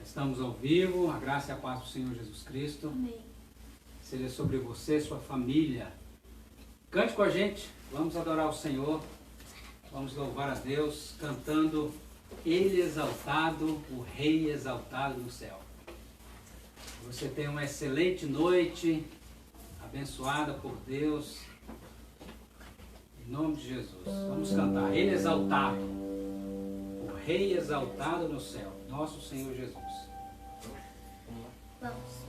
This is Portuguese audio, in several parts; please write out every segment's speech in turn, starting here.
Estamos ao vivo, a graça e a paz do Senhor Jesus Cristo. Amém. Seja sobre você e sua família. Cante com a gente, vamos adorar o Senhor, vamos louvar a Deus, cantando Ele exaltado, o Rei exaltado no céu. Você tenha uma excelente noite, abençoada por Deus, em nome de Jesus. Vamos cantar Ele exaltado, o Rei exaltado no céu, nosso Senhor Jesus. Vamos.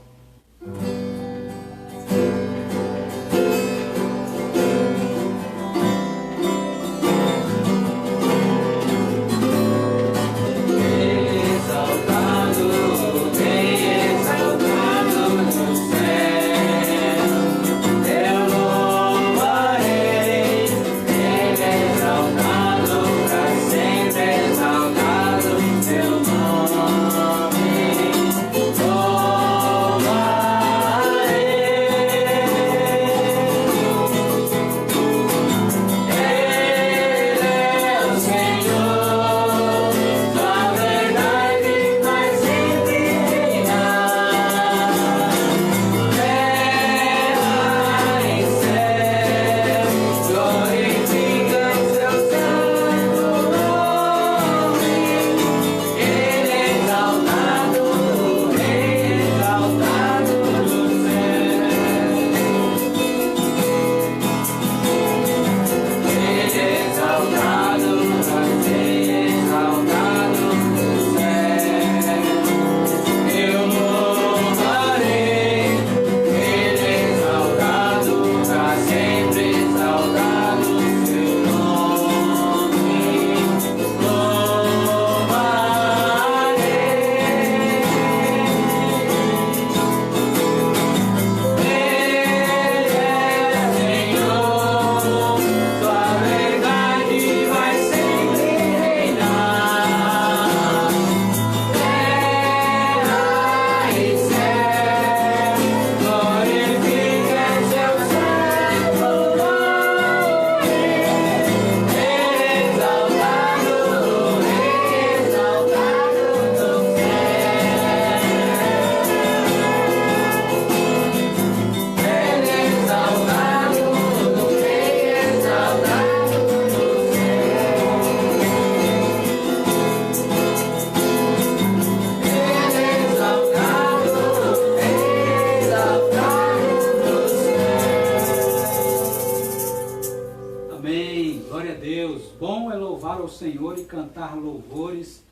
Senhor e cantar louvores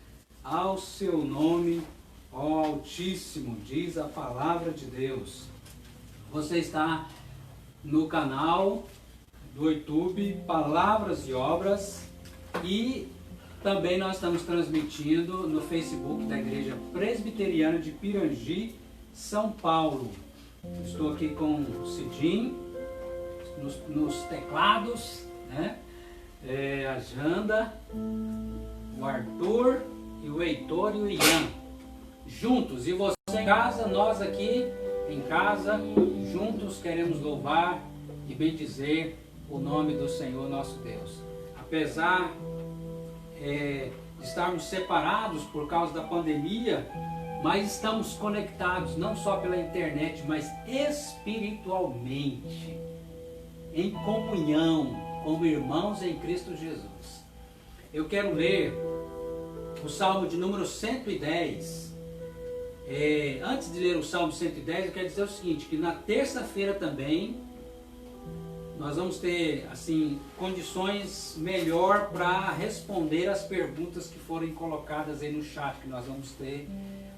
ao seu nome, ó Altíssimo, diz a palavra de Deus. Você está no canal do YouTube Palavras e Obras e também nós estamos transmitindo no Facebook da Igreja Presbiteriana de Pirangi, São Paulo. Estou aqui com o Cidim nos teclados, né? A Janda, o Arthur e o Heitor e o Ian juntos, e você em casa, nós aqui em casa juntos queremos louvar e bendizer o nome do Senhor nosso Deus. Apesar de estarmos separados por causa da pandemia, mas estamos conectados não só pela internet, mas espiritualmente, em comunhão como irmãos em Cristo Jesus. Eu quero ler o Salmo de número 110. Antes de ler o Salmo 110, eu quero dizer o seguinte, que na terça-feira também nós vamos ter assim condições melhor para responder as perguntas que forem colocadas aí no chat, que nós vamos ter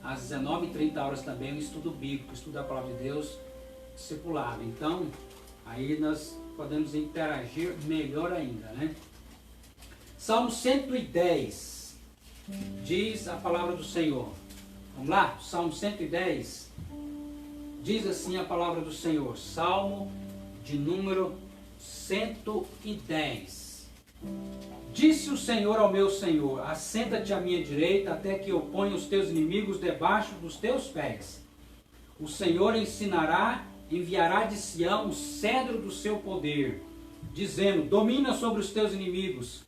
às 19h30 também um estudo bíblico, estudo da palavra de Deus discipulado. Então, aí nós podemos interagir melhor ainda, né? Salmo 110 diz a palavra do Senhor. Vamos lá? Salmo 110 diz assim a palavra do Senhor. Salmo de número 110. Disse o Senhor ao meu Senhor: assenta-te à minha direita, até que eu ponha os teus inimigos debaixo dos teus pés. O Senhor enviará de Sião o cedro do seu poder, dizendo: domina sobre os teus inimigos,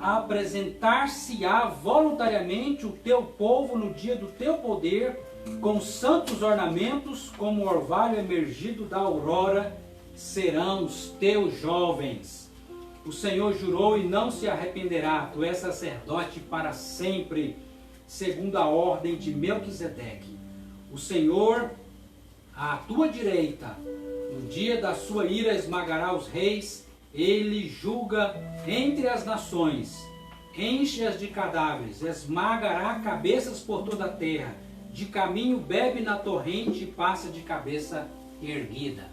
apresentar-se-á voluntariamente o teu povo no dia do teu poder, com santos ornamentos, como o orvalho emergido da aurora, serão os teus jovens. O Senhor jurou e não se arrependerá, tu és sacerdote para sempre, segundo a ordem de Melquisedeque. O Senhor, à tua direita, no dia da sua ira esmagará os reis, ele julga entre as nações, enche-as de cadáveres, esmagará cabeças por toda a terra, de caminho bebe na torrente e passa de cabeça erguida.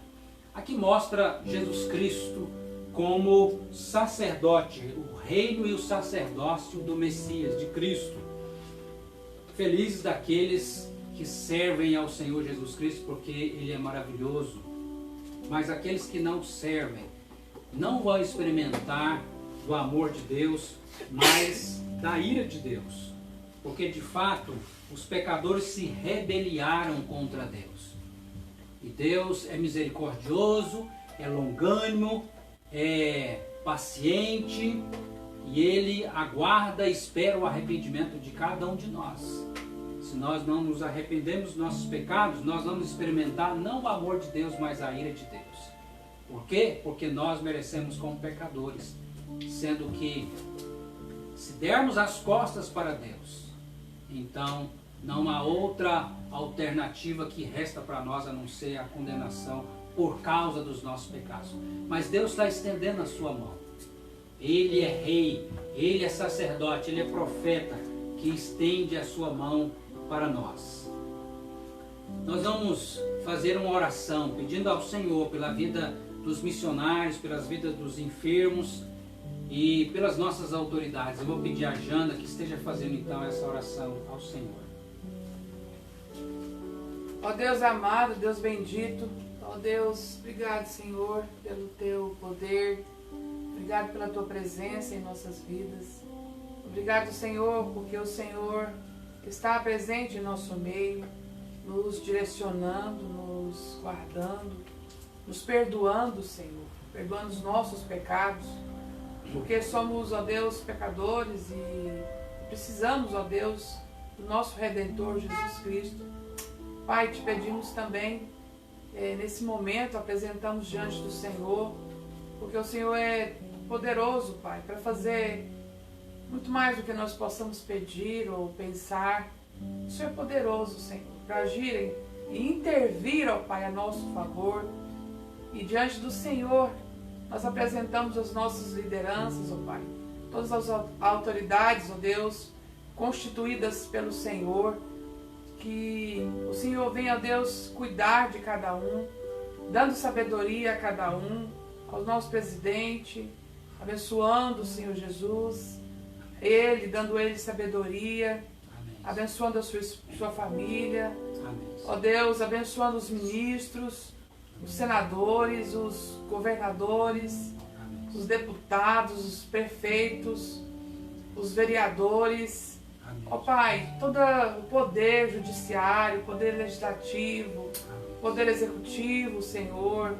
Aqui mostra Jesus Cristo como sacerdote, o reino e o sacerdócio do Messias, de Cristo. Felizes daqueles que servem ao Senhor Jesus Cristo, porque Ele é maravilhoso. Mas aqueles que não servem, não vão experimentar do amor de Deus, mas da ira de Deus. Porque de fato, os pecadores se rebeliaram contra Deus. E Deus é misericordioso, é longânimo, é paciente, e Ele aguarda e espera o arrependimento de cada um de nós. Se nós não nos arrependemos dos nossos pecados, nós vamos experimentar não o amor de Deus, mas a ira de Deus. Por quê? Porque nós merecemos como pecadores, sendo que se dermos as costas para Deus, então não há outra alternativa que resta para nós a não ser a condenação por causa dos nossos pecados. Mas Deus está estendendo a sua mão. Ele é rei, Ele é sacerdote, Ele é profeta, que estende a sua mão para nós. Nós vamos fazer uma oração pedindo ao Senhor pela vida dos missionários, pelas vidas dos enfermos e pelas nossas autoridades. Eu vou pedir a Janda que esteja fazendo então essa oração ao Senhor. Ó Deus amado, Deus bendito, ó Deus, obrigado, Senhor, pelo teu poder, obrigado pela tua presença em nossas vidas. Obrigado, Senhor, porque o Senhor está presente em nosso meio, nos direcionando, nos guardando, nos perdoando, Senhor, perdoando os nossos pecados, porque somos, ó Deus, pecadores e precisamos, ó Deus, do nosso Redentor Jesus Cristo. Pai, te pedimos também, nesse momento, apresentamos diante do Senhor, porque o Senhor é poderoso, Pai, para fazer muito mais do que nós possamos pedir ou pensar. O Senhor é poderoso, Senhor, para agir e intervir, ó Pai, a nosso favor. E diante do Senhor, nós apresentamos as nossas lideranças, ó Pai, todas as autoridades, ó Deus, constituídas pelo Senhor, que o Senhor venha, ó Deus, cuidar de cada um, dando sabedoria a cada um, ao nosso presidente, abençoando o Senhor Jesus, Ele, dando Ele sabedoria, amém, abençoando a sua família, amém, ó Deus, abençoando os ministros, os senadores, os governadores, amém, os deputados, os prefeitos, os vereadores, amém, ó Pai, todo o poder judiciário, poder legislativo, amém, poder executivo, Senhor,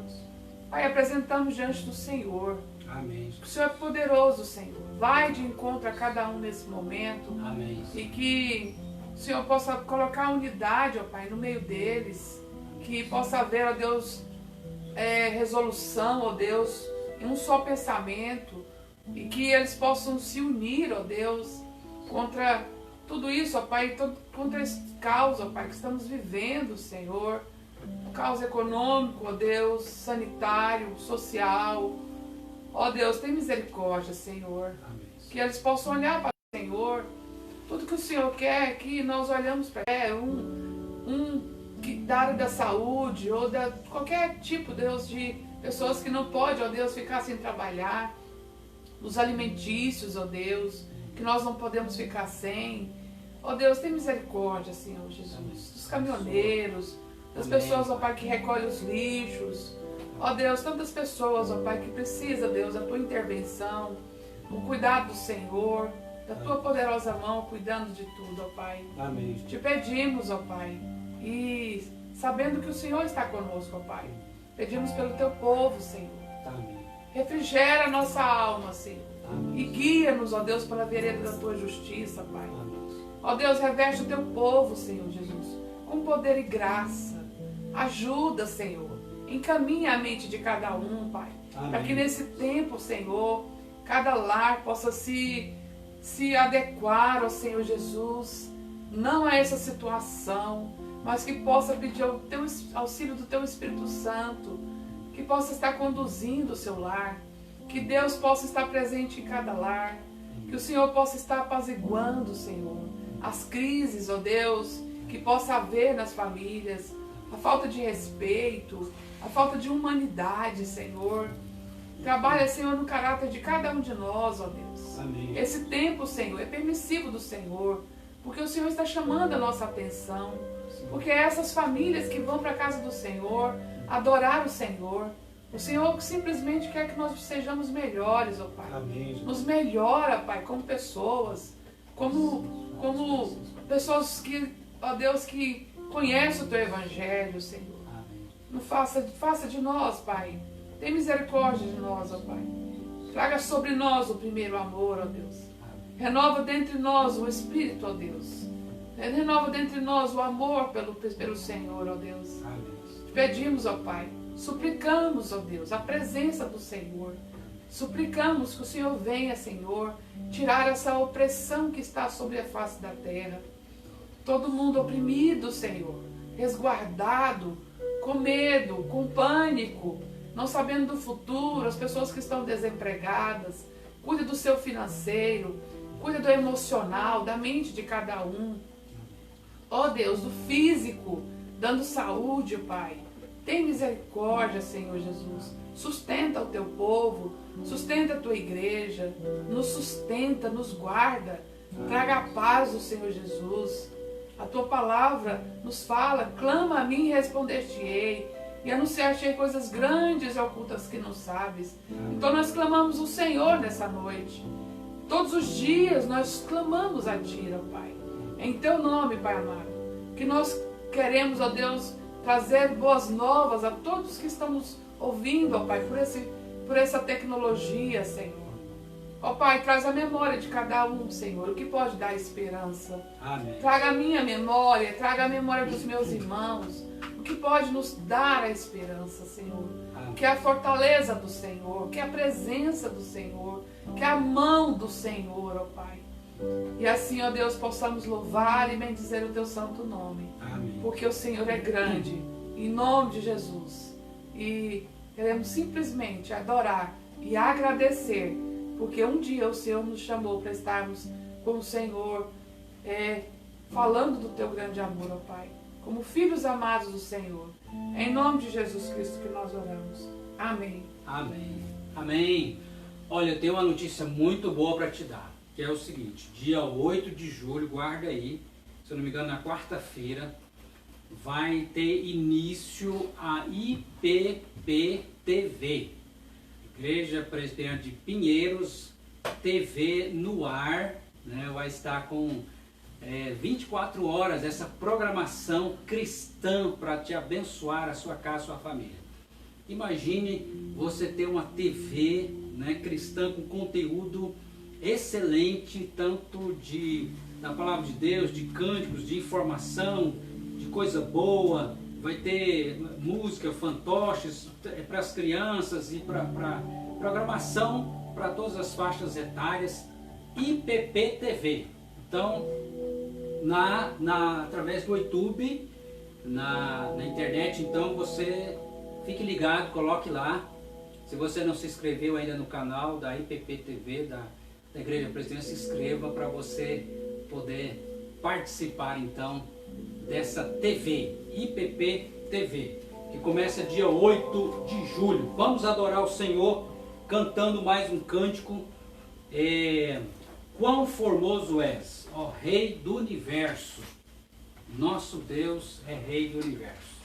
Pai, apresentamos diante do Senhor. Amém. O Senhor é poderoso, Senhor. Vai de encontro a cada um nesse momento. Amém. E que o Senhor possa colocar unidade, ó Pai, no meio deles. Que possa haver, ó Deus, resolução, ó Deus, em um só pensamento. E que eles possam se unir, ó Deus, contra tudo isso, ó Pai, contra esse caos, ó Pai, que estamos vivendo, Senhor. Caos econômico, ó Deus, sanitário, social. Ó Deus, tem misericórdia, Senhor. Amém. Que eles possam olhar para o Senhor. Tudo que o Senhor quer é que nós olhamos para da área da saúde ou da qualquer tipo, Deus, de pessoas que não podem, ó Deus, ficar sem trabalhar. Os alimentícios, ó Deus, que nós não podemos ficar sem. Ó Deus, tem misericórdia, Senhor Jesus. Amém. Dos caminhoneiros, das pessoas, ó Pai, que recolhem os lixos. Ó Deus, tantas pessoas, ó Pai, que precisa, Deus, da Tua intervenção, o cuidado do Senhor, da Tua poderosa mão, cuidando de tudo, ó Pai. Amém. Te pedimos, ó Pai, e sabendo que o Senhor está conosco, ó Pai, pedimos pelo Teu povo, Senhor. Amém. Refrigera a nossa alma, Senhor. Amém. E guia-nos, ó Deus, para a vereda da tua justiça, Pai. Amém. Ó Deus, reveste o teu povo, Senhor Jesus, com poder e graça. Ajuda, Senhor. Encaminha a mente de cada um, Pai. Para que nesse tempo, Senhor, cada lar possa se adequar ao Senhor Jesus, não a essa situação, mas que possa pedir o teu auxílio do teu Espírito Santo, que possa estar conduzindo o seu lar, que Deus possa estar presente em cada lar, que o Senhor possa estar apaziguando, Senhor, as crises, ó Deus, que possa haver nas famílias, a falta de respeito, a falta de humanidade, Senhor. Trabalha, Senhor, no caráter de cada um de nós, ó Deus. Amém. Esse tempo, Senhor, é permissivo do Senhor, porque o Senhor está chamando a nossa atenção, porque é essas famílias que vão para a casa do Senhor adorar o Senhor. O Senhor simplesmente quer que nós sejamos melhores, ó Pai. Amém. Nos melhora, Pai, como pessoas, como pessoas que, ó Deus, que conhecem o Teu Evangelho, Senhor. Amém. Não faça de nós, Pai. Tem misericórdia de nós, ó Pai. Traga sobre nós o primeiro amor, ó Deus. Amém. Renova dentre nós o Espírito, ó Deus. Renova dentre nós o amor pelo Senhor, ó Deus. Amém. Te pedimos, ó Pai, suplicamos, ó Deus, a presença do Senhor. Suplicamos que o Senhor venha, Senhor, tirar essa opressão que está sobre a face da terra. Todo mundo oprimido, Senhor, resguardado, com medo, com pânico, não sabendo do futuro, as pessoas que estão desempregadas. Cuide do seu financeiro, cuide do emocional, da mente de cada um. Ó Deus, do físico, dando saúde, Pai. Tem misericórdia, Senhor Jesus. Sustenta o teu povo, sustenta a tua igreja, nos sustenta, nos guarda. Traga a paz do Senhor Jesus. A tua palavra nos fala, clama a mim e responder-te-ei. E anunciar-te-ei coisas grandes e ocultas que não sabes. Então nós clamamos o Senhor nessa noite. Todos os dias nós clamamos a Ti, ó Pai. Em Teu nome, Pai amado. Que nós queremos, ó Deus, trazer boas novas a todos que estão nos ouvindo, ó Pai, por essa tecnologia, Senhor. Ó Pai, traz a memória de cada um, Senhor, o que pode dar esperança. Amém. Traga a minha memória, traga a memória dos meus irmãos, o que pode nos dar a esperança, Senhor. Amém. Que é a fortaleza do Senhor, que é a presença do Senhor, que é a mão do Senhor, ó Pai. E assim, ó Deus, possamos louvar e bendizer o Teu santo nome. Amém. Porque o Senhor é grande, em nome de Jesus. E queremos simplesmente adorar e agradecer, porque um dia o Senhor nos chamou para estarmos com o Senhor, falando do Teu grande amor, ó Pai, como filhos amados do Senhor. É em nome de Jesus Cristo que nós oramos. Amém. Amém. Amém. Olha, eu tenho uma notícia muito boa para te dar, que é o seguinte: dia 8 de julho, guarda aí, se eu não me engano, na quarta-feira, vai ter início a IPP-TV, Igreja Presbiteriana de Pinheiros, TV no ar, né? Vai estar com 24 horas essa programação cristã para te abençoar a sua casa, a sua família. Imagine você ter uma TV, né, cristã com conteúdo excelente, tanto da palavra de Deus, de cânticos, de informação, de coisa boa. Vai ter música, fantoches para as crianças e para programação para todas as faixas etárias. IPP TV. Então, através do YouTube, na internet, então você fique ligado, coloque lá. Se você não se inscreveu ainda no canal da IPP TV, da Igreja Presbiteriana, se inscreva para você poder participar então dessa TV, IPP TV, que começa dia 8 de julho. Vamos adorar o Senhor cantando mais um cântico. Quão formoso és, ó Rei do Universo. Nosso Deus é Rei do Universo.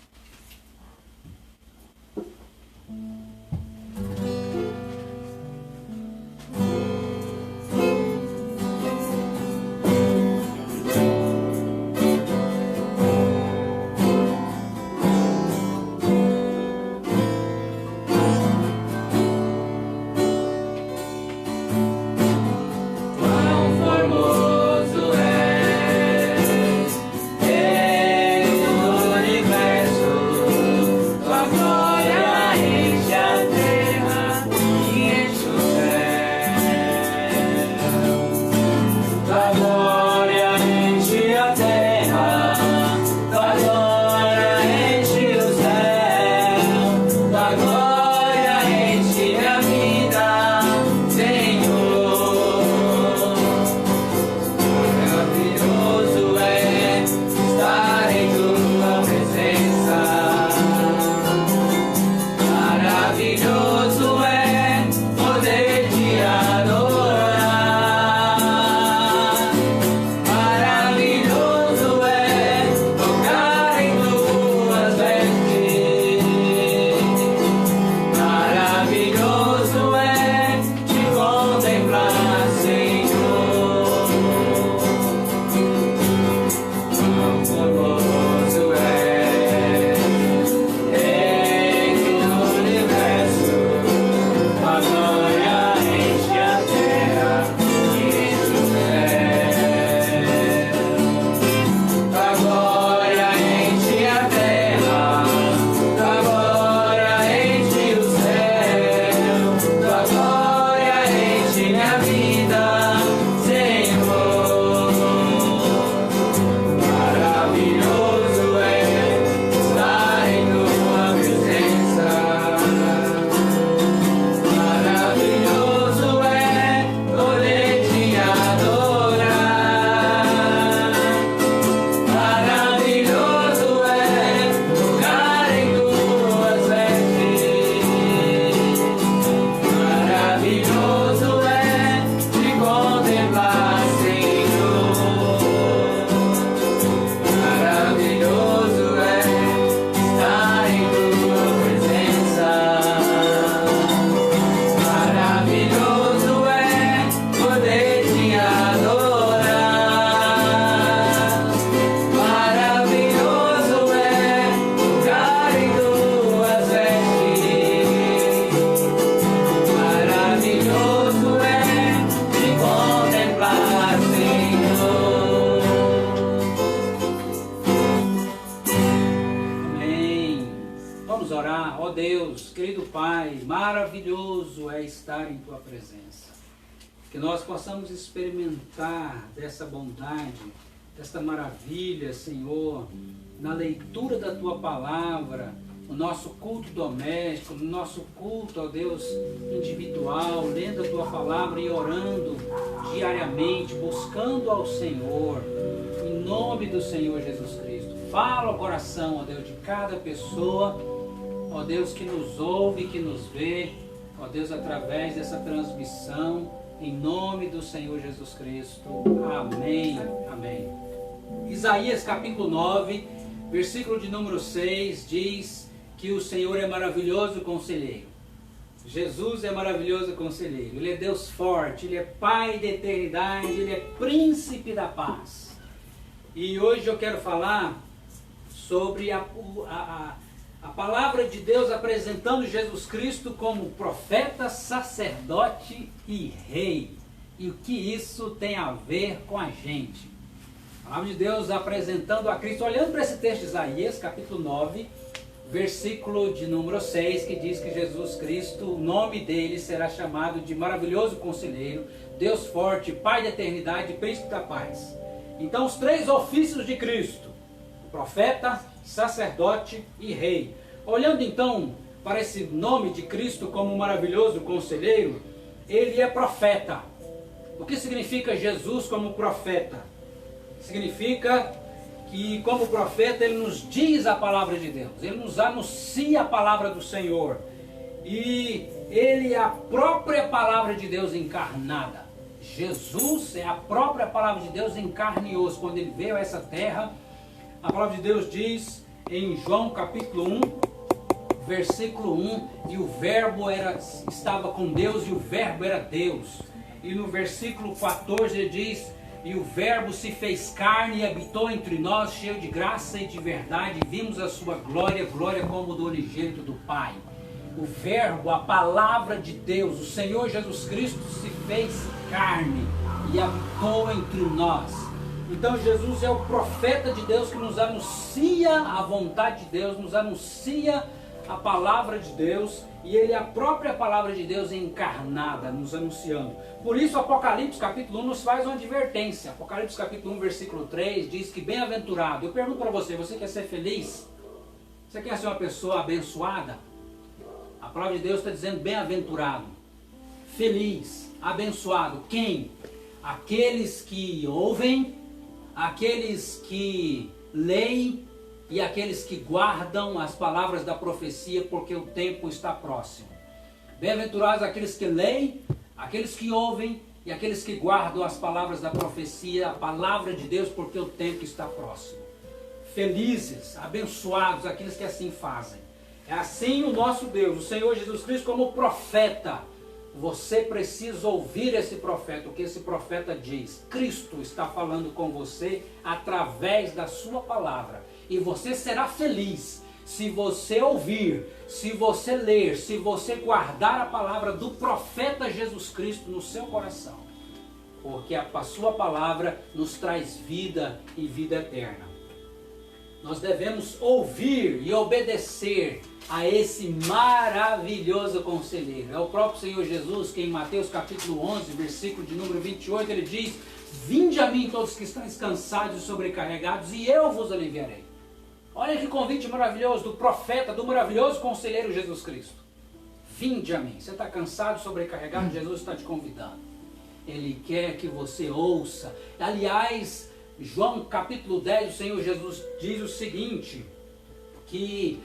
Ó Deus, querido Pai, maravilhoso é estar em Tua presença. Que nós possamos experimentar dessa bondade, desta maravilha, Senhor, na leitura da Tua palavra, no nosso culto doméstico, no nosso culto, ó Deus, individual, lendo a Tua palavra e orando diariamente, buscando ao Senhor, em nome do Senhor Jesus Cristo. Fala ao coração, ó Deus, de cada pessoa, ó Deus, que nos ouve, que nos vê, ó Deus, através dessa transmissão, em nome do Senhor Jesus Cristo. Amém. Amém. Isaías capítulo 9, versículo de número 6, diz que o Senhor é maravilhoso conselheiro. Jesus é maravilhoso conselheiro. Ele é Deus forte, Ele é Pai da eternidade, Ele é Príncipe da paz. E hoje eu quero falar sobre a palavra de Deus apresentando Jesus Cristo como profeta, sacerdote e rei. E o que isso tem a ver com a gente? A palavra de Deus apresentando a Cristo, olhando para esse texto de Isaías, capítulo 9, versículo de número 6, que diz que Jesus Cristo, o nome dele será chamado de maravilhoso conselheiro, Deus forte, Pai da eternidade, Príncipe da paz. Então os três ofícios de Cristo, profeta, sacerdote e rei. Olhando então para esse nome de Cristo como maravilhoso conselheiro, ele é profeta. O que significa Jesus como profeta? Significa que como profeta ele nos diz a palavra de Deus, ele nos anuncia a palavra do Senhor. E ele é a própria palavra de Deus encarnada. Jesus é a própria palavra de Deus em carne e osso. Quando ele veio a essa terra, a palavra de Deus diz em João capítulo 1, versículo 1, e o verbo estava com Deus e o verbo era Deus. E no versículo 14 ele diz, e o verbo se fez carne e habitou entre nós, cheio de graça e de verdade, e vimos a sua glória, glória como do unigênito do Pai. O verbo, a palavra de Deus, o Senhor Jesus Cristo se fez carne e habitou entre nós. Então Jesus é o profeta de Deus que nos anuncia a vontade de Deus, nos anuncia a palavra de Deus, e ele é a própria palavra de Deus encarnada, nos anunciando. Por isso Apocalipse capítulo 1 nos faz uma advertência. Apocalipse capítulo 1 versículo 3 diz que bem-aventurado. Eu pergunto para você, você quer ser feliz? Você quer ser uma pessoa abençoada? A palavra de Deus está dizendo bem-aventurado, feliz, abençoado. Quem? Aqueles que ouvem, aqueles que leem e aqueles que guardam as palavras da profecia, porque o tempo está próximo. Bem-aventurados aqueles que leem, aqueles que ouvem e aqueles que guardam as palavras da profecia, a palavra de Deus, porque o tempo está próximo. Felizes, abençoados aqueles que assim fazem. É assim o nosso Deus, o Senhor Jesus Cristo, como profeta. Você precisa ouvir esse profeta, o que esse profeta diz. Cristo está falando com você através da sua palavra. E você será feliz se você ouvir, se você ler, se você guardar a palavra do profeta Jesus Cristo no seu coração. Porque a sua palavra nos traz vida e vida eterna. Nós devemos ouvir e obedecer a esse maravilhoso conselheiro. É o próprio Senhor Jesus que em Mateus capítulo 11, versículo de número 28, ele diz: vinde a mim todos que estão cansados e sobrecarregados, e eu vos aliviarei. Olha que convite maravilhoso do profeta, do maravilhoso conselheiro Jesus Cristo. Vinde a mim. Você está cansado, sobrecarregado? Jesus está te convidando. Ele quer que você ouça. Aliás, João capítulo 10, o Senhor Jesus diz o seguinte, que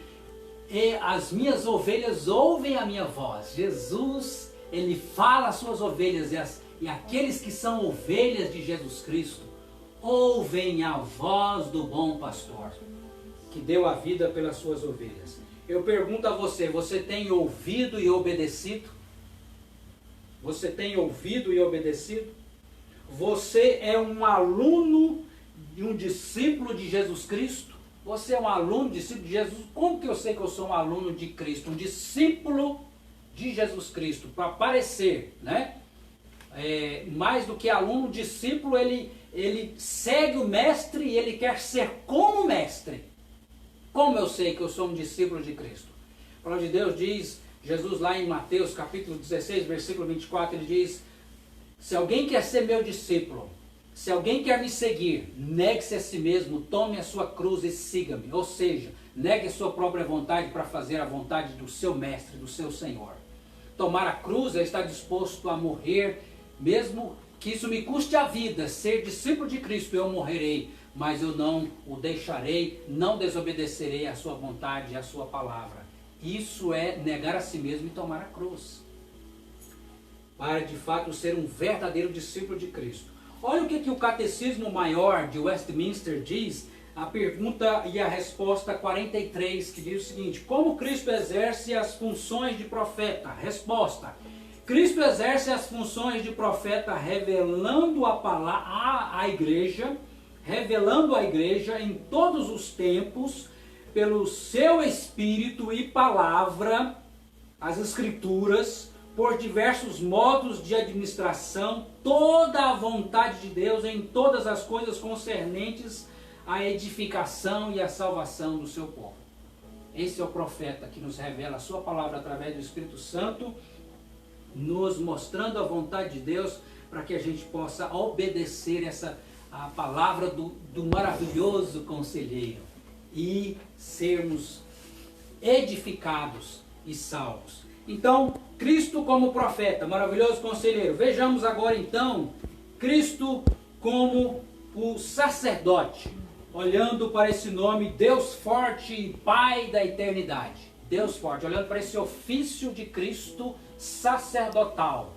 as minhas ovelhas ouvem a minha voz. Jesus, ele fala às suas ovelhas, e aqueles que são ovelhas de Jesus Cristo ouvem a voz do bom pastor, que deu a vida pelas suas ovelhas. Eu pergunto a você, você tem ouvido e obedecido? Você tem ouvido e obedecido? Você é um aluno e um discípulo de Jesus Cristo? Você é um aluno, discípulo de Jesus? Como que eu sei que eu sou um aluno de Cristo? Um discípulo de Jesus Cristo, para parecer, né? Mais do que aluno, discípulo, ele segue o mestre e ele quer ser como mestre. Como eu sei que eu sou um discípulo de Cristo? A palavra de Deus diz, Jesus lá em Mateus capítulo 16, versículo 24, ele diz: se alguém quer ser meu discípulo, se alguém quer me seguir, negue-se a si mesmo, tome a sua cruz e siga-me. Ou seja, negue a sua própria vontade para fazer a vontade do seu mestre, do seu Senhor. Tomar a cruz é estar disposto a morrer, mesmo que isso me custe a vida. Ser discípulo de Cristo, eu morrerei, mas eu não o deixarei, não desobedecerei à sua vontade e à sua palavra. Isso é negar a si mesmo e tomar a cruz, para de fato ser um verdadeiro discípulo de Cristo. Olha o que o Catecismo Maior de Westminster diz, a pergunta e a resposta 43, que diz o seguinte: como Cristo exerce as funções de profeta? Resposta: Cristo exerce as funções de profeta revelando a palavra à igreja, revelando a igreja em todos os tempos, pelo seu Espírito e palavra, as Escrituras, por diversos modos de administração, toda a vontade de Deus em todas as coisas concernentes à edificação e à salvação do seu povo. Esse é o profeta que nos revela a sua palavra através do Espírito Santo, nos mostrando a vontade de Deus para que a gente possa obedecer a palavra do maravilhoso conselheiro e sermos edificados e salvos. Então, Cristo como profeta, maravilhoso conselheiro. Vejamos agora então Cristo como o sacerdote, olhando para esse nome, Deus forte e Pai da eternidade. Deus forte, olhando para esse ofício de Cristo sacerdotal,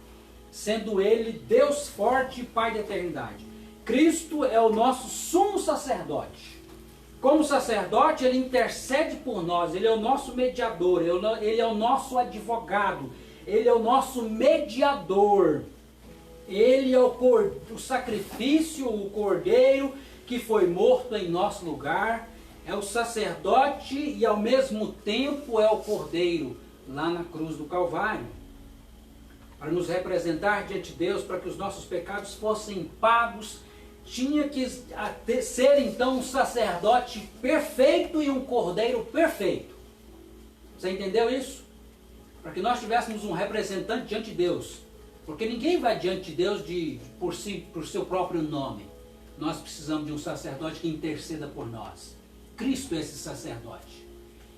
sendo ele Deus forte e Pai da eternidade. Cristo é o nosso sumo sacerdote. Como sacerdote, ele intercede por nós, ele é o nosso mediador, ele é o nosso advogado, ele é o nosso mediador. Ele é o sacrifício, o cordeiro que foi morto em nosso lugar, é o sacerdote e ao mesmo tempo é o cordeiro lá na cruz do Calvário, para nos representar diante de Deus, para que os nossos pecados fossem pagos. Tinha que ser então um sacerdote perfeito e um cordeiro perfeito. Você entendeu isso? Para que nós tivéssemos um representante diante de Deus. Porque ninguém vai diante de Deus por seu próprio nome. Nós precisamos de um sacerdote que interceda por nós. Cristo é esse sacerdote.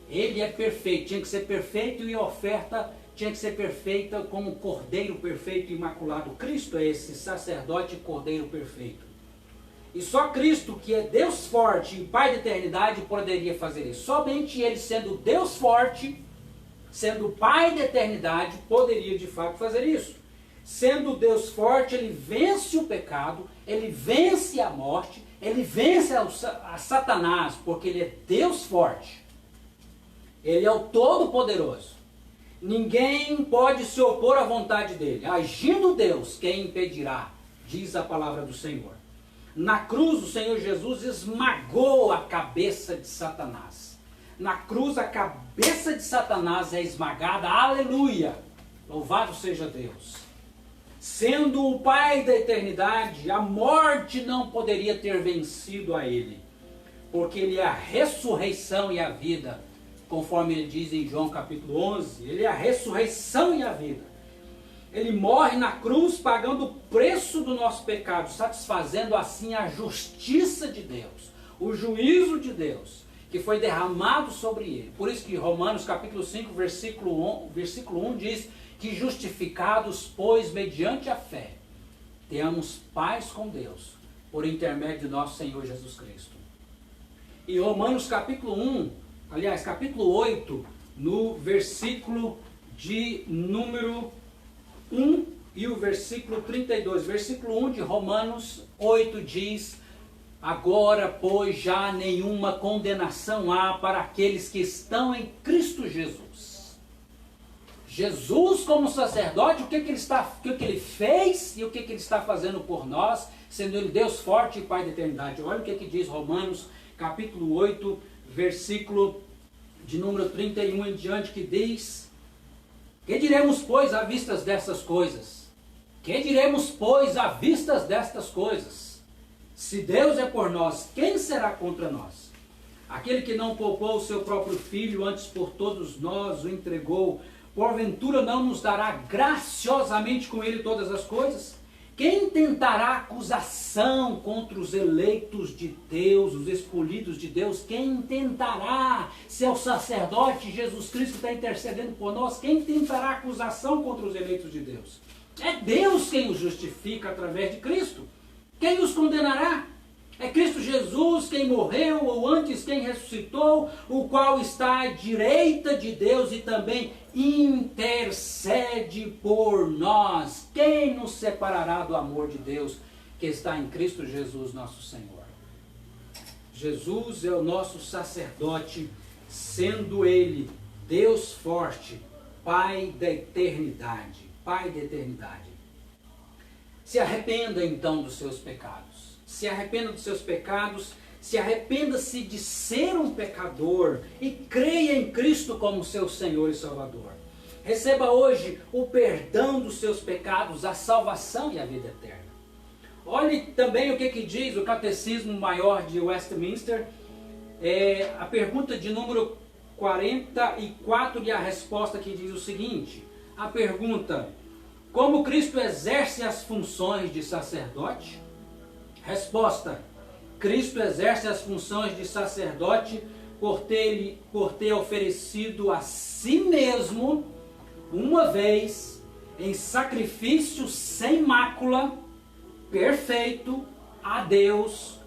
Ele é perfeito, tinha que ser perfeito e a oferta tinha que ser perfeita como cordeiro perfeito e imaculado. Cristo é esse sacerdote e cordeiro perfeito. E só Cristo, que é Deus forte e Pai da eternidade, poderia fazer isso. Somente Ele, sendo Deus forte, sendo Pai da eternidade, poderia de fato fazer isso. Sendo Deus forte, Ele vence o pecado, Ele vence a morte, Ele vence a Satanás, porque Ele é Deus forte. Ele é o Todo-Poderoso. Ninguém pode se opor à vontade dEle. Agindo Deus, quem impedirá? Diz a palavra do Senhor. Na cruz, o Senhor Jesus esmagou a cabeça de Satanás. Na cruz, a cabeça de Satanás é esmagada. Aleluia! Louvado seja Deus. Sendo o Pai da eternidade, a morte não poderia ter vencido a Ele, porque Ele é a ressurreição e a vida, conforme Ele diz em João capítulo 11. Ele é a ressurreição e a vida. Ele morre na cruz pagando o preço do nosso pecado, satisfazendo assim a justiça de Deus, o juízo de Deus, que foi derramado sobre ele. Por isso que Romanos capítulo 5, versículo 1 diz que justificados, pois, mediante a fé, tenhamos paz com Deus, por intermédio de nosso Senhor Jesus Cristo. E Romanos capítulo 8, no versículo de número 1 e o versículo 32. Versículo 1 de Romanos 8 diz: agora, pois, já nenhuma condenação há para aqueles que estão em Cristo Jesus. Jesus como sacerdote, o que ele fez e o que ele está fazendo por nós, sendo ele Deus forte e Pai da eternidade. Olha o que diz Romanos capítulo 8, versículo de número 31 em diante, que diz: que diremos, pois, à vista destas coisas? Que diremos, pois, à vista destas coisas? Se Deus é por nós, quem será contra nós? Aquele que não poupou o seu próprio filho, antes por todos nós o entregou, porventura não nos dará graciosamente com ele todas as coisas? Quem tentará acusação contra os eleitos de Deus, os escolhidos de Deus? Quem tentará? Se é o sacerdote Jesus Cristo que está intercedendo por nós, quem tentará acusação contra os eleitos de Deus? É Deus quem os justifica através de Cristo. Quem os condenará? É Cristo Jesus quem morreu, ou antes quem ressuscitou, o qual está à direita de Deus e também intercede por nós. Quem nos separará do amor de Deus que está em Cristo Jesus nosso Senhor? Jesus é o nosso sacerdote, sendo Ele Deus forte, Pai da eternidade. Pai da eternidade. Se arrependa então dos seus pecados. Se arrependa dos seus pecados, se arrependa-se de ser um pecador e creia em Cristo como seu Senhor e Salvador. Receba hoje o perdão dos seus pecados, a salvação e a vida eterna. Olhe também o que diz o Catecismo Maior de Westminster, a pergunta de número 44 e a resposta que diz o seguinte. A pergunta: como Cristo exerce as funções de sacerdote? Resposta: Cristo exerce as funções de sacerdote por ter oferecido a si mesmo, uma vez, em sacrifício sem mácula, perfeito, a Deus,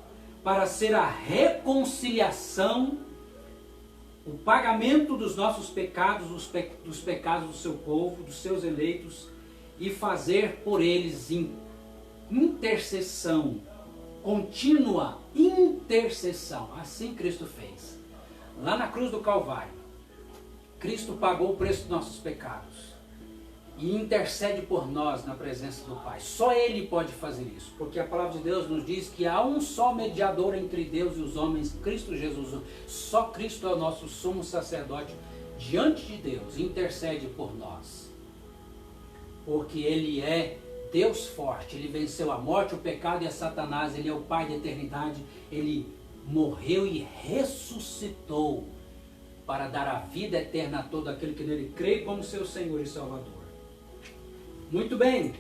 para ser a reconciliação, o pagamento dos nossos pecados, dos pecados do seu povo, dos seus eleitos, e fazer por eles intercessão, contínua intercessão. Assim Cristo fez. Lá na cruz do Calvário, Cristo pagou o preço dos nossos pecados e intercede por nós na presença do Pai. Só Ele pode fazer isso, porque a palavra de Deus nos diz que há um só mediador entre Deus e os homens, Cristo Jesus. Só Cristo é o nosso sumo sacerdote diante de Deus, intercede por nós, porque Ele é Deus forte. Ele venceu a morte, o pecado e a Satanás. Ele é o Pai da eternidade. Ele morreu e ressuscitou para dar a vida eterna a todo aquele que nele crê como seu Senhor e Salvador. Muito bem.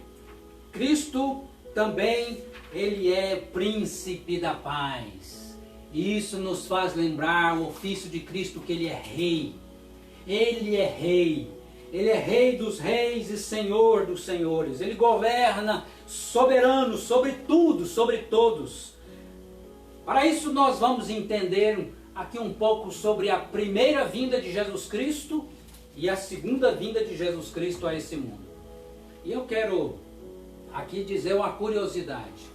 Cristo também, Ele é príncipe da paz. E isso nos faz lembrar o ofício de Cristo, que Ele é rei. Ele é rei. Ele é rei dos reis e senhor dos senhores. Ele governa soberano sobre tudo, sobre todos. Para isso nós vamos entender aqui um pouco sobre a primeira vinda de Jesus Cristo e a segunda vinda de Jesus Cristo a esse mundo. E eu quero aqui dizer uma curiosidade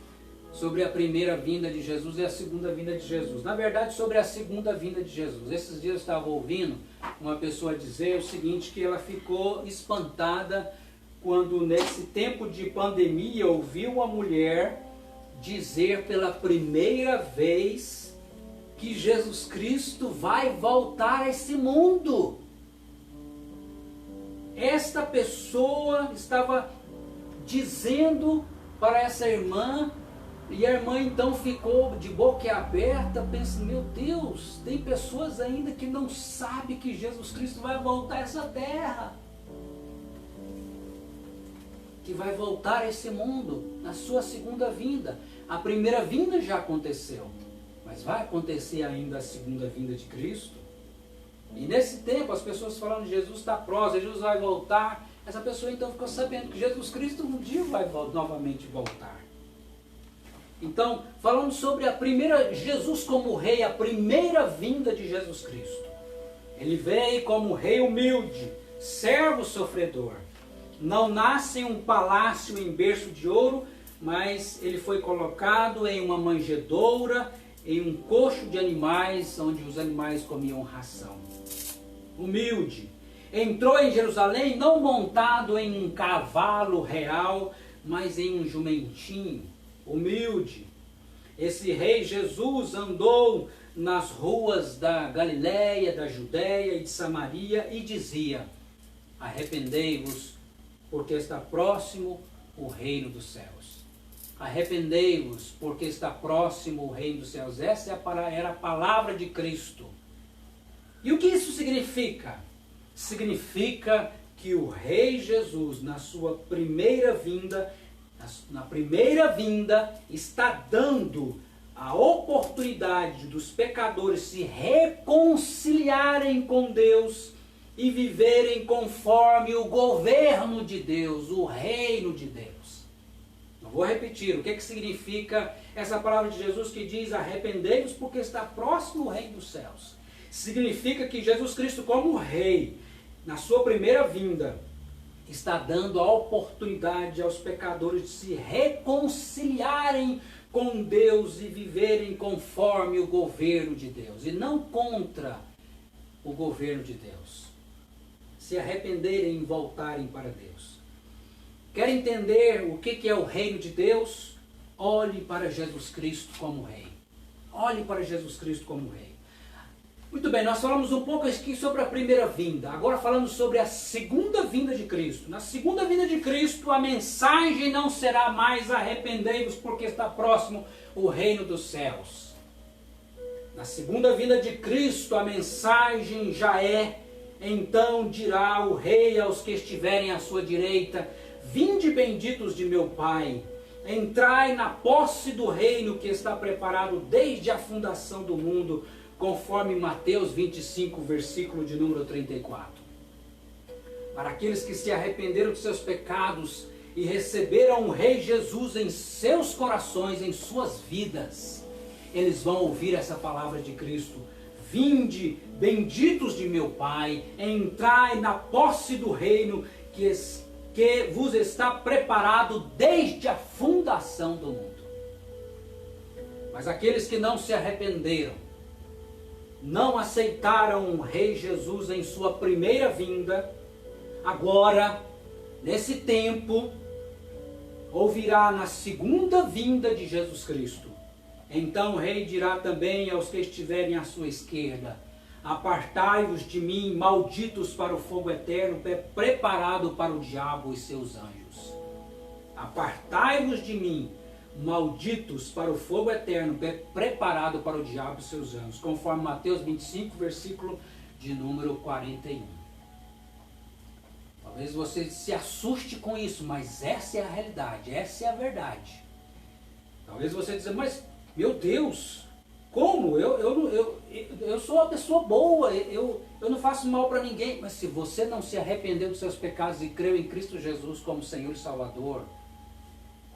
sobre a primeira vinda de Jesus e a segunda vinda de Jesus. Na verdade, sobre a segunda vinda de Jesus. Esses dias eu estava ouvindo uma pessoa dizer o seguinte, que ela ficou espantada quando nesse tempo de pandemia ouviu uma mulher dizer pela primeira vez que Jesus Cristo vai voltar a esse mundo. Esta pessoa estava dizendo para essa irmã, e a irmã então ficou de boca aberta, pensando, meu Deus, tem pessoas ainda que não sabem que Jesus Cristo vai voltar a essa terra, que vai voltar a esse mundo na sua segunda vinda. A primeira vinda já aconteceu, mas vai acontecer ainda a segunda vinda de Cristo. E nesse tempo as pessoas falando, Jesus está próximo, Jesus vai voltar. Essa pessoa então ficou sabendo que Jesus Cristo um dia vai novamente voltar. Então, falando sobre a primeira, Jesus como rei, a primeira vinda de Jesus Cristo. Ele veio como rei humilde, servo sofredor. Não nasce em um palácio em berço de ouro, mas ele foi colocado em uma manjedoura, em um coxo de animais, onde os animais comiam ração. Humilde. Entrou em Jerusalém não montado em um cavalo real, mas em um jumentinho. Humilde. Esse rei Jesus andou nas ruas da Galileia, da Judéia e de Samaria e dizia, arrependei-vos, porque está próximo o reino dos céus. arrependei-vos, porque está próximo o reino dos céus. Essa era a palavra de Cristo. E o que isso significa? Significa que o Rei Jesus, na sua primeira vinda, está dando a oportunidade dos pecadores se reconciliarem com Deus e viverem conforme o governo de Deus, o reino de Deus. Eu vou repetir, o que significa essa palavra de Jesus que diz: arrependei-vos porque está próximo o reino dos céus? Significa que Jesus Cristo, como Rei, na sua primeira vinda, está dando a oportunidade aos pecadores de se reconciliarem com Deus e viverem conforme o governo de Deus, e não contra o governo de Deus. Se arrependerem e voltarem para Deus. Quer entender o que é o reino de Deus? Olhe para Jesus Cristo como Rei. Olhe para Jesus Cristo como Rei. Muito bem, nós falamos um pouco aqui sobre a primeira vinda. Agora falamos sobre a segunda vinda de Cristo. Na segunda vinda de Cristo, a mensagem não será mais arrependei-vos porque está próximo o reino dos céus. Na segunda vinda de Cristo, a mensagem já é: então dirá o Rei aos que estiverem à sua direita: vinde benditos de meu Pai, entrai na posse do reino que está preparado desde a fundação do mundo, conforme Mateus 25, versículo de número 34. Para aqueles que se arrependeram de seus pecados e receberam o Rei Jesus em seus corações, em suas vidas, eles vão ouvir essa palavra de Cristo: vinde, benditos de meu Pai, entrai na posse do reino que vos está preparado desde a fundação do mundo. Mas aqueles que não se arrependeram, não aceitaram o Rei Jesus em sua primeira vinda, agora, nesse tempo, ouvirá na segunda vinda de Jesus Cristo. Então o Rei dirá também aos que estiverem à sua esquerda: apartai-vos de mim, malditos, para o fogo eterno, preparado para o diabo e seus anjos. Apartai-vos de mim, malditos, para o fogo eterno, preparado para o diabo e seus anjos, conforme Mateus 25, versículo de número 41. Talvez você se assuste com isso, mas essa é a realidade, essa é a verdade. Talvez você diga: mas meu Deus, como? Eu sou uma pessoa boa, eu não faço mal para ninguém. Mas se você não se arrependeu dos seus pecados e creu em Cristo Jesus como Senhor e Salvador,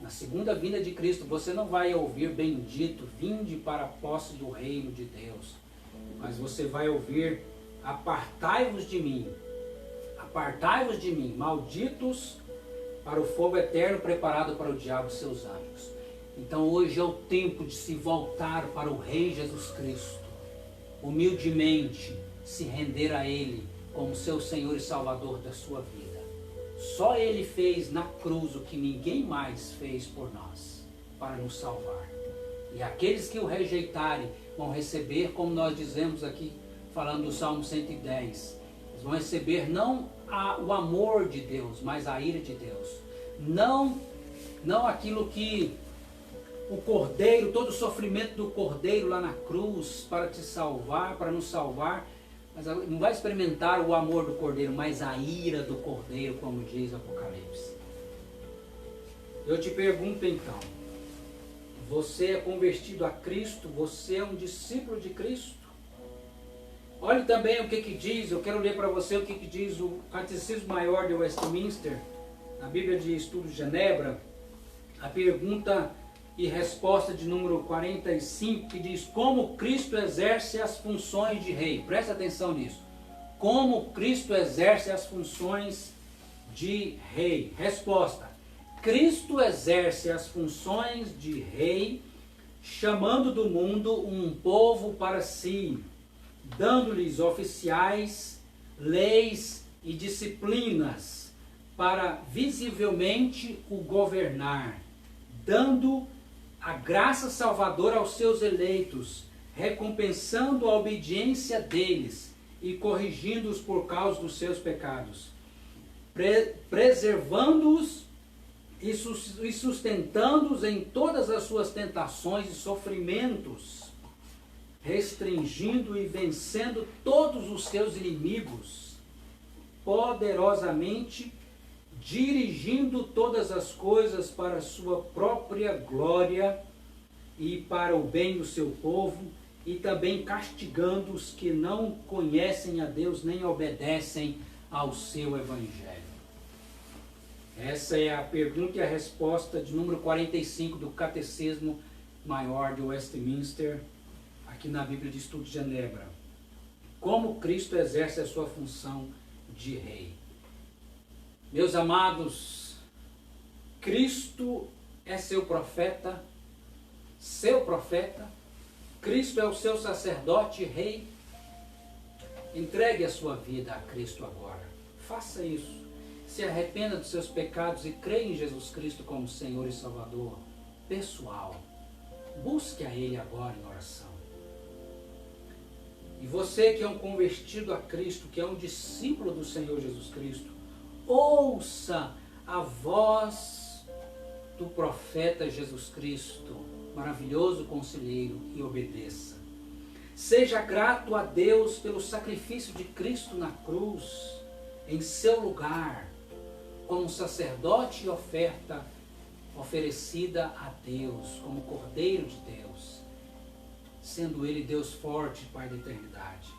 na segunda vinda de Cristo, você não vai ouvir bendito, vinde para a posse do reino de Deus. Mas você vai ouvir: apartai-vos de mim, malditos, para o fogo eterno preparado para o diabo e seus anjos. Então hoje é o tempo de se voltar para o Rei Jesus Cristo, humildemente se render a Ele como seu Senhor e Salvador da sua vida. Só Ele fez na cruz o que ninguém mais fez por nós, para nos salvar. E aqueles que o rejeitarem vão receber, como nós dizemos aqui, falando do Salmo 110, eles vão receber não o amor de Deus, mas a ira de Deus. Não aquilo que o Cordeiro, todo o sofrimento do Cordeiro lá na cruz para te salvar, para nos salvar, mas não vai experimentar o amor do Cordeiro, mas a ira do Cordeiro, como diz Apocalipse. Eu te pergunto então, você é convertido a Cristo? Você é um discípulo de Cristo? Olhe também o que diz, eu quero ler para você o que diz o Catecismo Maior de Westminster, na Bíblia de Estudo de Genebra, a pergunta e resposta de número 45, que diz: como Cristo exerce as funções de Rei. Preste atenção nisso. Como Cristo exerce as funções de Rei. Resposta: Cristo exerce as funções de Rei, chamando do mundo um povo para si, dando-lhes oficiais, leis e disciplinas para visivelmente o governar, dando a graça salvadora aos seus eleitos, recompensando a obediência deles e corrigindo-os por causa dos seus pecados, preservando-os e sustentando-os em todas as suas tentações e sofrimentos, restringindo e vencendo todos os seus inimigos, poderosamente dirigindo todas as coisas para a sua própria glória e para o bem do seu povo, e também castigando os que não conhecem a Deus nem obedecem ao seu evangelho. Essa é a pergunta e a resposta de número 45 do Catecismo Maior de Westminster, aqui na Bíblia de Estudo de Genebra. Como Cristo exerce a sua função de rei. Meus amados, Cristo é seu profeta, Cristo é o seu sacerdote e rei. Entregue a sua vida a Cristo agora. Faça isso. Se arrependa dos seus pecados e creia em Jesus Cristo como Senhor e Salvador pessoal. Busque a Ele agora em oração. E você que é um convertido a Cristo, que é um discípulo do Senhor Jesus Cristo, ouça a voz do profeta Jesus Cristo, maravilhoso conselheiro, e obedeça. Seja grato a Deus pelo sacrifício de Cristo na cruz, em seu lugar, como sacerdote e oferta oferecida a Deus, como Cordeiro de Deus, sendo Ele Deus forte, Pai da eternidade.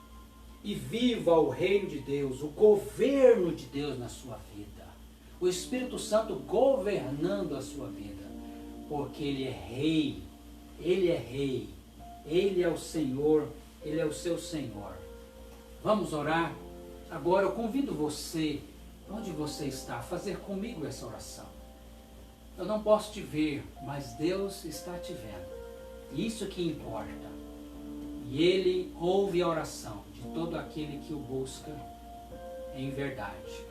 E viva o reino de Deus, o governo de Deus na sua vida. O Espírito Santo governando a sua vida. Porque Ele é rei, Ele é rei, Ele é o Senhor, Ele é o seu Senhor. Vamos orar? Agora eu convido você, onde você está, a fazer comigo essa oração. Eu não posso te ver, mas Deus está te vendo. Isso que importa. E Ele ouve a oração de todo aquele que o busca em verdade.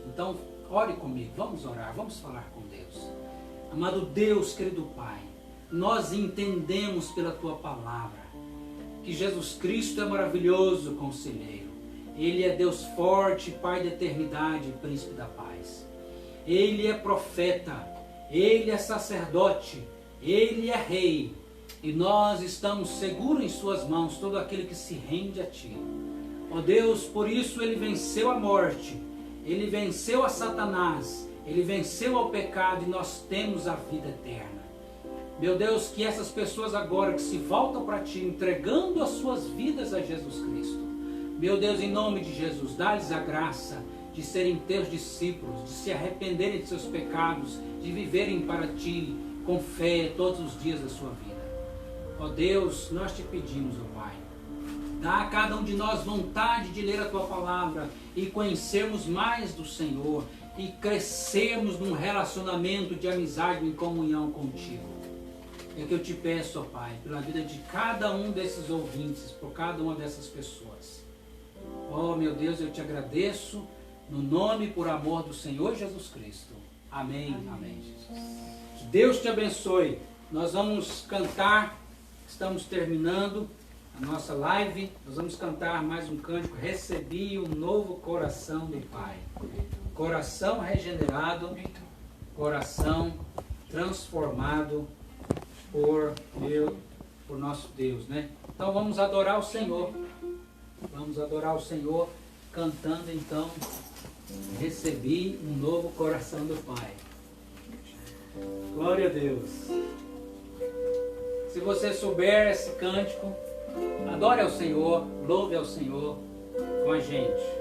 Então, ore comigo, vamos orar, vamos falar com Deus. Amado Deus, querido Pai, nós entendemos pela Tua palavra que Jesus Cristo é maravilhoso conselheiro. Ele é Deus forte, Pai da eternidade, Príncipe da paz. Ele é profeta, Ele é sacerdote, Ele é rei. E nós estamos seguros em suas mãos, todo aquele que se rende a Ti. Ó Deus, por isso Ele venceu a morte, Ele venceu a Satanás, Ele venceu ao pecado e nós temos a vida eterna. Meu Deus, que essas pessoas agora que se voltam para Ti, entregando as suas vidas a Jesus Cristo. Meu Deus, em nome de Jesus, dá-lhes a graça de serem Teus discípulos, de se arrependerem de seus pecados, de viverem para Ti com fé todos os dias da sua vida. Ó Deus, nós te pedimos, ó Pai, dá a cada um de nós vontade de ler a Tua palavra e conhecermos mais do Senhor e crescermos num relacionamento de amizade e comunhão contigo. É que eu te peço, ó Pai, pela vida de cada um desses ouvintes, por cada uma dessas pessoas. Ó meu Deus, eu te agradeço no nome e por amor do Senhor Jesus Cristo. Amém, amém, Jesus. Que Deus te abençoe. Nós vamos cantar. Estamos terminando a nossa live. Nós vamos cantar mais um cântico. Recebi um novo coração do Pai. Coração regenerado, coração transformado por nosso Deus, né? Então vamos adorar o Senhor. Vamos adorar o Senhor cantando então. Recebi um novo coração do Pai. Glória a Deus. Se você souber esse cântico, adore ao Senhor, louve ao Senhor com a gente.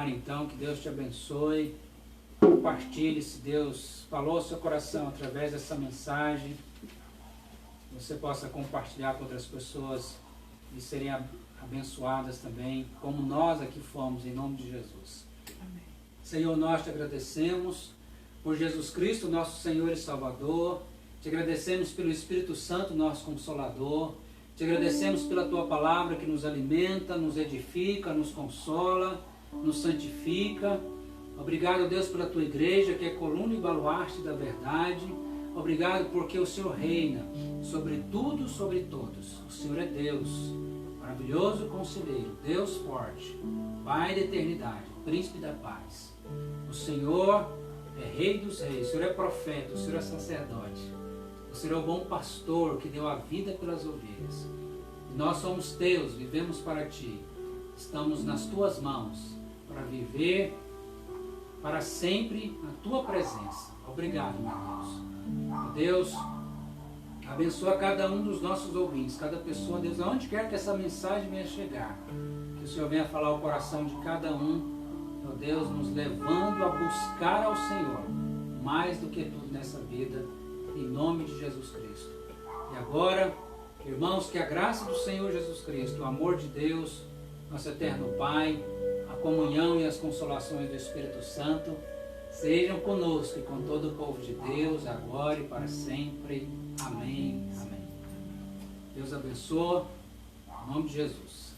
orar então, que Deus te abençoe. Compartilhe se Deus falou ao seu coração através dessa mensagem. Você possa compartilhar com outras pessoas e serem abençoadas também, como nós aqui fomos, em nome de Jesus. Amém. Senhor, nós te agradecemos por Jesus Cristo, nosso Senhor e Salvador. Te agradecemos pelo Espírito Santo, nosso Consolador. Te agradecemos pela Tua palavra que nos alimenta, nos edifica, nos consola, nos santifica. Obrigado, Deus, pela Tua igreja, que é coluna e baluarte da verdade. Obrigado porque o Senhor reina sobre tudo, sobre todos. O Senhor é Deus, maravilhoso conselheiro, Deus forte, Pai da eternidade, Príncipe da paz. O Senhor é Rei dos reis, o Senhor é profeta, o Senhor é sacerdote. O Senhor é o bom pastor que deu a vida pelas ovelhas. Nós somos teus, vivemos para ti. Estamos nas tuas mãos para viver para sempre na tua presença. Obrigado, meu Deus. Meu Deus, abençoa cada um dos nossos ouvintes, cada pessoa, Deus, aonde quer que essa mensagem venha chegar. Que o Senhor venha falar ao coração de cada um, meu Deus, nos levando a buscar ao Senhor, mais do que tudo nessa vida, em nome de Jesus Cristo. E agora, irmãos, que a graça do Senhor Jesus Cristo, o amor de Deus, nosso eterno Pai, a comunhão e as consolações do Espírito Santo, sejam conosco e com todo o povo de Deus, agora e para sempre. Amém. Amém. Deus abençoe, em nome de Jesus.